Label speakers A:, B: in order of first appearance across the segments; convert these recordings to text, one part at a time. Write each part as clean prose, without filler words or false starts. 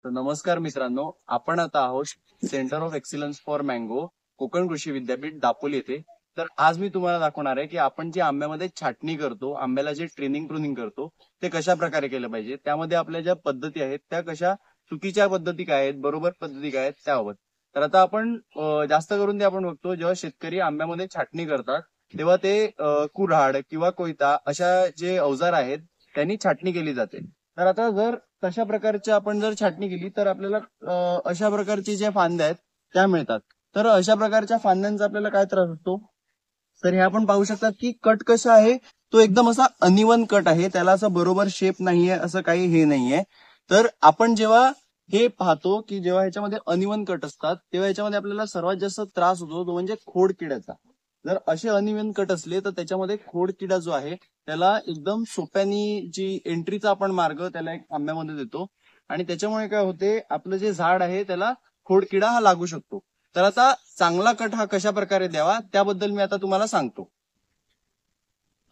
A: तर नमस्कार मित्रांनो, आपण आता आहोत centre of excellence for mango, Konkan कृषी विद्यापीठ दापोली येथे. तर आज मी तुम्हाला दाखवणार आहे की आपण जे आंब्यामध्ये छाटणी करतो, आंब्याला जे ट्रेनिंग प्रूनिंग करतो ते कशा प्रकारे केलं पाहिजे. त्यामध्ये आपल्या ज्या पद्धती आहेत त्या कशा चुकीच्या पद्धती काय आहेत, बरोबर पद्धती काय आहेत त्याबाबत. तर आता आपण जास्त करून ते आपण बघतो जेव्हा शेतकरी आंब्यामध्ये छाटणी करतात तेव्हा ते कुऱ्हाड किंवा कोयता अशा जे अवजार आहेत त्यांनी छाटणी केली जाते. तर आता जर तशा प्रकारची आपण जर छाटणी केली तर आपल्याला अशा प्रकारची ज्या फांद्या आहेत त्या मिळतात. तर अशा प्रकारच्या फांद्यांचा आपल्याला काय त्रास होतो. तर हे आपण पाहू शकतात की कट कसा आहे, तो एकदम असा अनइवन कट आहे, त्याला असं बरोबर शेप नाहीये, असं काही हे नाहीये. तर आपण जेव्हा हे पाहतो की जेव्हा ह्याच्यामध्ये अनइवन कट असतात तेव्हा ह्याच्यामध्ये आपल्याला सर्वात जास्त त्रास होतो तो म्हणजे खोडकिड्याचा. जर असे अनइवन कट असले तर त्याच्यामध्ये खोडकिडा जो आहे त्याला एकदम सोप्यानी जी एंट्रीचा आपण मार्ग त्याला एक आंब्यामध्ये देतो आणि त्याच्यामुळे काय होते, आपलं जे झाड आहे त्याला खोडकिडा हा लागू शकतो. तर आता चांगला कट हा कशा प्रकारे द्यावा त्याबद्दल मी आता तुम्हाला सांगतो.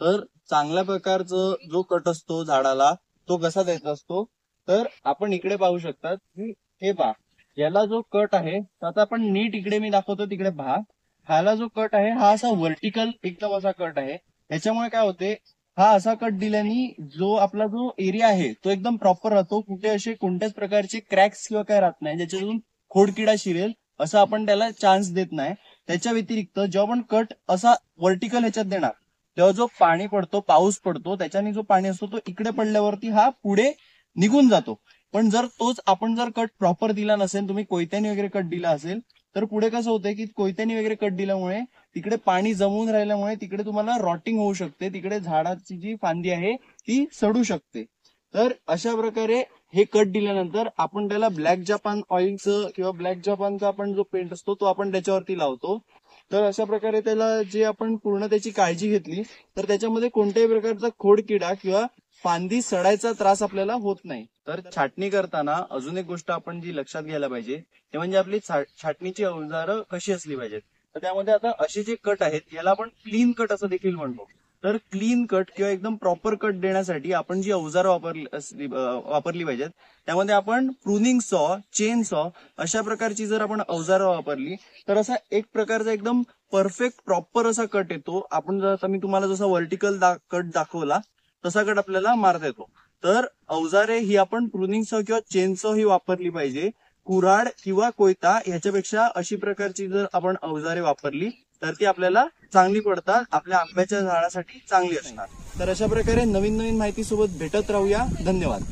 A: तर चांगल्या प्रकारचा जो कट असतो झाडाला तो कसा द्यायचा असतो, तर आपण इकडे पाहू शकतात की हे पहा, याला जो कट आहे तर आता आपण नीट इकडे मी दाखवतो तिकडे पहा. ह्याला जो कट आहे हा असा व्हर्टिकल एकदम असा कट आहे. याच्यामुळे काय होते, हा असा कट दिल्याने जो आपला जो एरिया आहे तो एकदम प्रॉपर राहतो. कुठे असे कोणत्याच प्रकारचे क्रॅक्स किंवा काय राहत नाही ज्याच्यातून खोडकिडा शिरेल असं आपण त्याला चान्स देत नाही. त्याच्या व्यतिरिक्त जेव्हा आपण कट असा व्हर्टिकल ह्याच्यात देणार तेव्हा जो पाणी पडतो, पाऊस पडतो, त्याच्याने जो पाणी असतो तो इकडे पडल्यावरती हा पुढे निघून जातो. पण जर तोच आपण जर कट प्रॉपर दिला नसेल, तुम्ही कोयत्याने वगैरे कट दिला असेल तर पुढे कसं होतंय की कोयत्याने वगैरे कट दिल्यामुळे तिकडे पाणी जमून राहिल्यामुळे तिकडे तुम्हाला रॉटिंग होऊ शकते, तिकडे झाडाची जी फांदी आहे ती सडू शकते. तर अशा प्रकारे हे कट दिल्यानंतर आपण त्याला ब्लॅक जपान ऑइलचं किंवा ब्लॅक जपानचा आपण जो पेंट असतो तो आपण त्याच्यावरती लावतो. तर अशा प्रकारे त्याला जे आपण पूर्ण त्याची काळजी घेतली तर त्याच्यामध्ये कोणत्याही प्रकारचा खोडकिडा किंवा फांदी सडायचा त्रास आपल्याला होत नाही. तर छाटणी करताना अजून एक गोष्ट आपण जी लक्षात घ्यायला पाहिजे ते म्हणजे आपली छाटणीची अवजारं कशी असली पाहिजेत. तर त्यामध्ये आता असे जे कट आहेत याला आपण क्लीन कट असं देखील म्हणतो. तर क्लीन कट किंवा एकदम प्रॉपर कट देण्यासाठी आपण जी अवजारं वापरली पाहिजेत त्यामध्ये आपण प्रूनिंग सॉ, चेन सॉ अशा प्रकारची जर आपण अवजारं वापरली तर असा एक प्रकारचा एकदम परफेक्ट प्रॉपर असा कट येतो. आपण जर मी तुम्हाला जसा व्हर्टिकल कट दाखवला तसा कट आपल्याला मारता येतो. तर अवजारे ही आपण प्रूनिंग सॉ किंवा चेन सॉ ही वापरली पाहिजे. कुऱ्हाड किंवा कोयता ह्याच्यापेक्षा अशी प्रकारची जर आपण अवजारे वापरली तर ती आपल्याला चांगली पडतात, आपल्या आंब्याच्या झाडासाठी चांगली असणार. तर अशा प्रकारे नवीन नवीन माहिती सोबत भेटत राहूया. धन्यवाद.